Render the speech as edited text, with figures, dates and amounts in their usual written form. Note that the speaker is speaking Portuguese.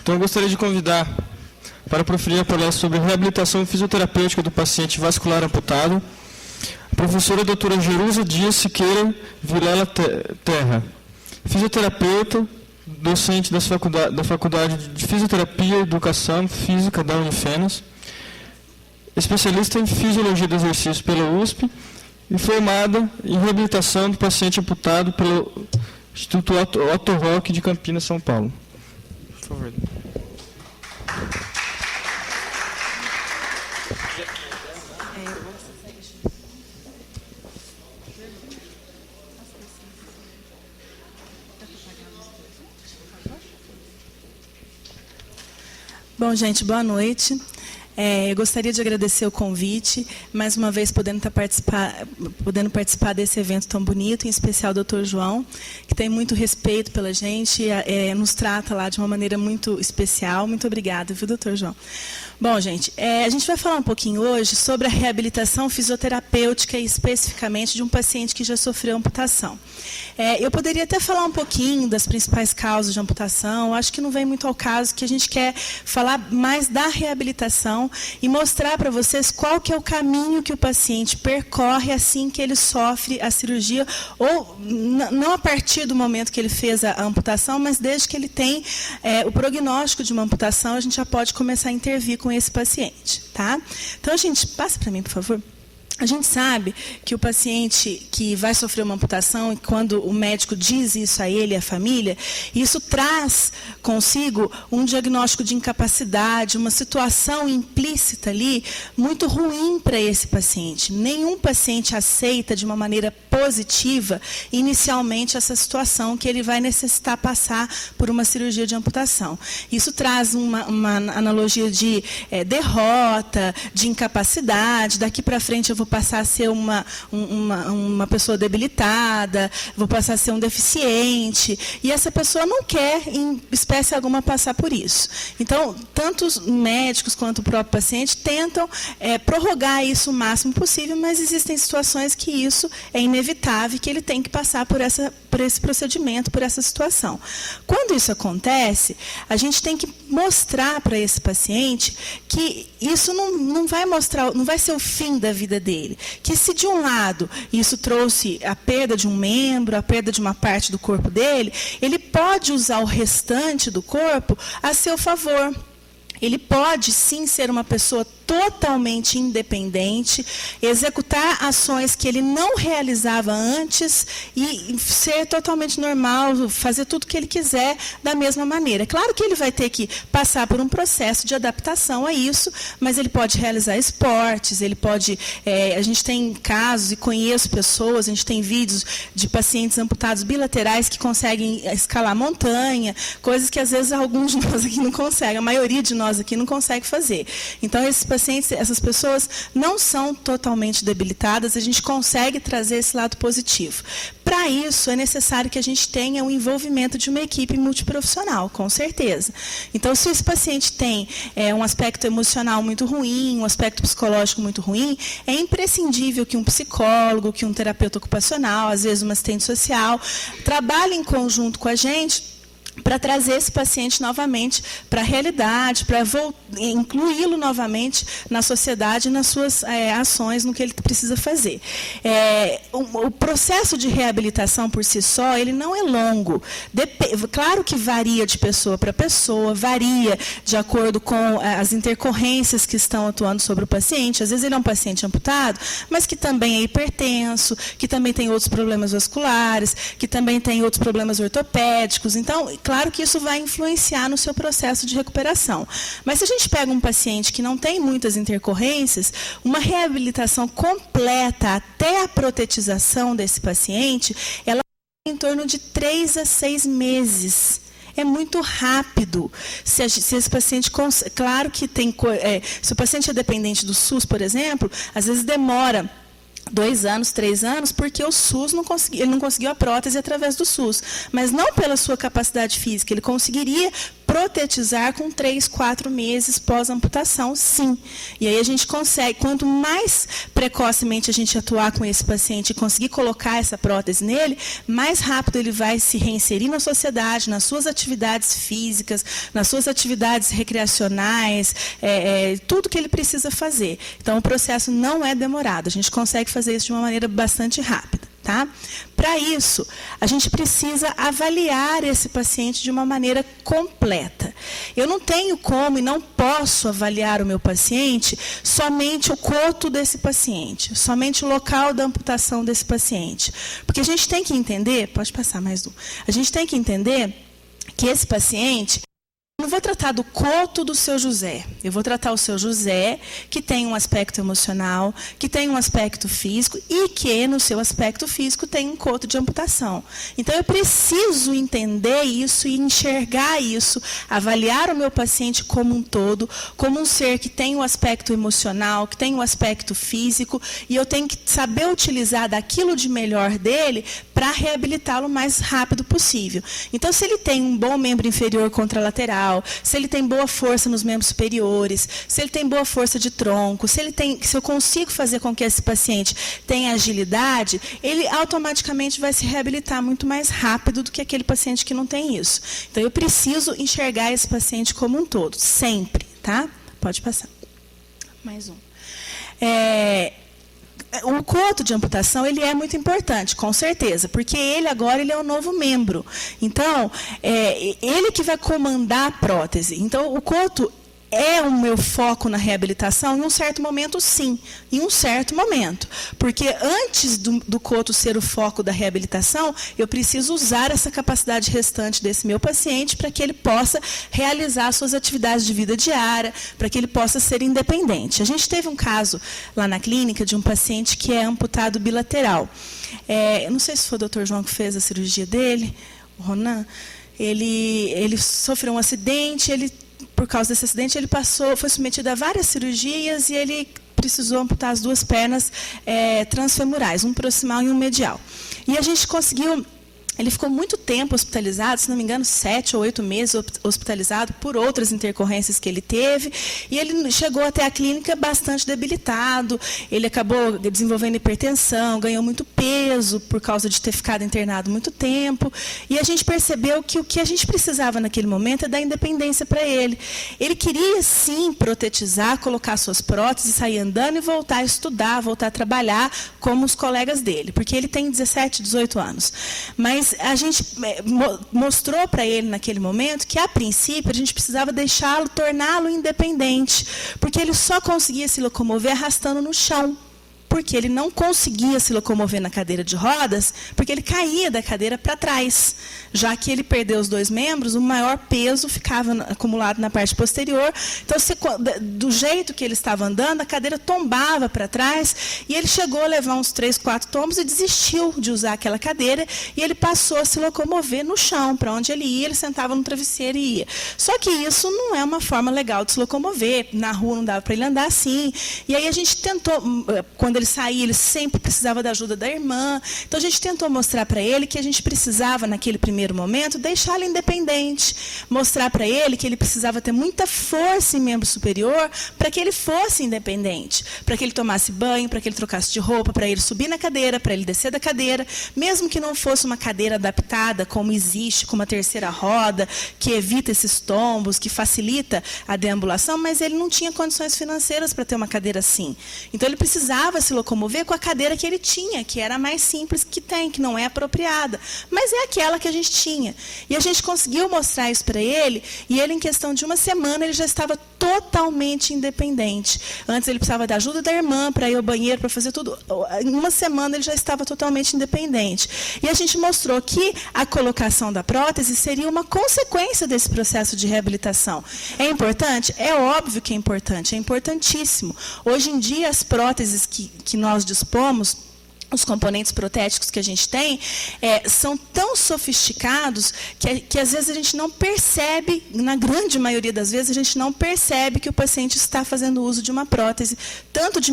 Então, eu gostaria de convidar para proferir a palestra sobre reabilitação fisioterapêutica do paciente vascular amputado, a professora doutora Jerusa Dias Siqueira Vilela Terra, fisioterapeuta, docente da Faculdade de Fisioterapia e Educação Física da Unifenas, especialista em Fisiologia do Exercício pela USP e formada em reabilitação do paciente amputado pelo Instituto Otto Rock de Campinas, São Paulo. Por favor. Bom, gente, boa noite. Eu gostaria de agradecer o convite, mais uma vez podendo participar desse evento tão bonito, em especial o Dr. João, que tem muito respeito pela gente, nos trata lá de uma maneira muito especial. Muito obrigada, viu, Dr. João? Bom, gente, a gente vai falar um pouquinho hoje sobre a reabilitação fisioterapêutica e especificamente de um paciente que já sofreu amputação. Eu poderia até falar um pouquinho das principais causas de amputação, acho que não vem muito ao caso, que a gente quer falar mais da reabilitação e mostrar para vocês qual que é o caminho que o paciente percorre assim que ele sofre a cirurgia, ou não a partir do momento que ele fez a amputação, mas desde que ele tem o prognóstico de uma amputação, a gente já pode começar a intervir com esse paciente, tá? Então, gente, passa para mim, por favor. A gente sabe que o paciente que vai sofrer uma amputação, e quando o médico diz isso a ele e à família, isso traz consigo um diagnóstico de incapacidade, uma situação implícita ali, muito ruim para esse paciente. Nenhum paciente aceita de uma maneira positiva, inicialmente, essa situação que ele vai necessitar passar por uma cirurgia de amputação. Isso traz uma analogia de derrota, de incapacidade, daqui para frente eu vou passar a ser uma pessoa debilitada, vou passar a ser um deficiente, e essa pessoa não quer, em espécie alguma, passar por isso. Então, tanto os médicos quanto o próprio paciente tentam prorrogar isso o máximo possível, mas existem situações que isso é inevitável, que ele tem que passar por esse procedimento, por essa situação. Quando isso acontece, a gente tem que mostrar para esse paciente que isso não vai ser o fim da vida dele. Que se de um lado isso trouxe a perda de um membro, a perda de uma parte do corpo dele, ele pode usar o restante do corpo a seu favor. Ele pode, sim, ser uma pessoa totalmente independente, executar ações que ele não realizava antes e ser totalmente normal, fazer tudo o que ele quiser da mesma maneira. Claro que ele vai ter que passar por um processo de adaptação a isso, mas ele pode realizar esportes, ele pode... a gente tem casos, e conheço pessoas, a gente tem vídeos de pacientes amputados bilaterais que conseguem escalar montanha, coisas que às vezes alguns de nós aqui não conseguem, a maioria de nós aqui não consegue fazer. Então, esses pacientes, essas pessoas não são totalmente debilitadas, a gente consegue trazer esse lado positivo. Para isso, é necessário que a gente tenha o envolvimento de uma equipe multiprofissional, com certeza. Então, se esse paciente tem um aspecto emocional muito ruim, um aspecto psicológico muito ruim, é imprescindível que um psicólogo, que um terapeuta ocupacional, às vezes um assistente social, trabalhe em conjunto com a gente para trazer esse paciente novamente para a realidade, para incluí-lo novamente na sociedade, nas suas ações, no que ele precisa fazer. O processo de reabilitação por si só, ele não é longo. Claro que varia de pessoa para pessoa, varia de acordo com as intercorrências que estão atuando sobre o paciente. Às vezes ele é um paciente amputado, mas que também é hipertenso, que também tem outros problemas vasculares, que também tem outros problemas ortopédicos. Então, claro que isso vai influenciar no seu processo de recuperação. Mas se a gente pega um paciente que não tem muitas intercorrências, uma reabilitação completa até a protetização desse paciente, ela é em torno de 3 a 6 meses. É muito rápido. Se esse paciente... Claro que tem... se o paciente é dependente do SUS, por exemplo, às vezes demora 2 anos, 3 anos, porque o SUS ele não conseguiu a prótese através do SUS, mas não pela sua capacidade física, ele conseguiria protetizar com 3, 4 meses pós-amputação, sim. E aí a gente consegue, quanto mais precocemente a gente atuar com esse paciente e conseguir colocar essa prótese nele, mais rápido ele vai se reinserir na sociedade, nas suas atividades físicas, nas suas atividades recreacionais, tudo que ele precisa fazer. Então, o processo não é demorado, a gente consegue fazer isso de uma maneira bastante rápida. Tá? Para isso, a gente precisa avaliar esse paciente de uma maneira completa. Eu não tenho como e não posso avaliar o meu paciente somente o coto desse paciente, somente o local da amputação desse paciente. Porque a gente tem que entender, pode passar mais um, a gente tem que entender que esse paciente... Eu não vou tratar do coto do seu José, eu vou tratar o seu José, que tem um aspecto emocional, que tem um aspecto físico e que, no seu aspecto físico, tem um coto de amputação. Então, eu preciso entender isso e enxergar isso, avaliar o meu paciente como um todo, como um ser que tem um aspecto emocional, que tem um aspecto físico, e eu tenho que saber utilizar daquilo de melhor dele para reabilitá-lo o mais rápido possível. Então, se ele tem um bom membro inferior contralateral, se ele tem boa força nos membros superiores, se ele tem boa força de tronco, se eu consigo fazer com que esse paciente tenha agilidade, ele automaticamente vai se reabilitar muito mais rápido do que aquele paciente que não tem isso. Então, eu preciso enxergar esse paciente como um todo, sempre, tá? Pode passar. Mais um. O coto de amputação ele é muito importante, com certeza, porque ele agora é um novo membro. Então, ele que vai comandar a prótese. Então, o coto é o meu foco na reabilitação? Em um certo momento, sim. Em um certo momento. Porque antes do coto ser o foco da reabilitação, eu preciso usar essa capacidade restante desse meu paciente para que ele possa realizar suas atividades de vida diária, para que ele possa ser independente. A gente teve um caso lá na clínica de um paciente que é amputado bilateral. Eu não sei se foi o Dr. João que fez a cirurgia dele, o Ronan. Ele sofreu um acidente, por causa desse acidente, ele foi submetido a várias cirurgias e ele precisou amputar as 2 pernas transfemorais, um proximal e um medial. E a gente conseguiu... Ele ficou muito tempo hospitalizado, se não me engano, 7 ou 8 meses hospitalizado por outras intercorrências que ele teve. E ele chegou até a clínica bastante debilitado. Ele acabou desenvolvendo hipertensão, ganhou muito peso por causa de ter ficado internado muito tempo. E a gente percebeu que o que a gente precisava naquele momento é dar independência para ele. Ele queria, sim, protetizar, colocar suas próteses, sair andando e voltar a estudar, voltar a trabalhar como os colegas dele. Porque ele tem 17, 18 anos. Mas a gente mostrou para ele naquele momento que, a princípio, a gente precisava torná-lo independente, porque ele só conseguia se locomover arrastando no chão. Porque ele não conseguia se locomover na cadeira de rodas, porque ele caía da cadeira para trás. Já que ele perdeu os 2 membros, o maior peso ficava acumulado na parte posterior. Então, do jeito que ele estava andando, a cadeira tombava para trás, e ele chegou a levar uns 3, 4 tombos e desistiu de usar aquela cadeira, e ele passou a se locomover no chão. Para onde ele ia, ele sentava no travesseiro e ia. Só que isso não é uma forma legal de se locomover. Na rua não dava para ele andar assim. E aí a gente tentou, quando ele saía, ele sempre precisava da ajuda da irmã. Então, a gente tentou mostrar para ele que a gente precisava, naquele primeiro momento, deixá-lo independente. Mostrar para ele que ele precisava ter muita força em membro superior para que ele fosse independente. Para que ele tomasse banho, para que ele trocasse de roupa, para ele subir na cadeira, para ele descer da cadeira. Mesmo que não fosse uma cadeira adaptada, como existe, com uma terceira roda, que evita esses tombos, que facilita a deambulação, mas ele não tinha condições financeiras para ter uma cadeira assim. Então, ele precisava se locomover com a cadeira que ele tinha, que era a mais simples que tem, que não é apropriada, mas é aquela que a gente tinha. E a gente conseguiu mostrar isso para ele, e ele, em questão de 1 semana, ele já estava totalmente independente. Antes ele precisava da ajuda da irmã para ir ao banheiro, para fazer tudo. Em 1 semana ele já estava totalmente independente. E a gente mostrou que a colocação da prótese seria uma consequência desse processo de reabilitação. É importante? É óbvio que é importante, é importantíssimo. Hoje em dia, as próteses que nós dispomos, os componentes protéticos que a gente tem, são tão sofisticados que às vezes a gente não percebe, na grande maioria das vezes, a gente não percebe que o paciente está fazendo uso de uma prótese, tanto de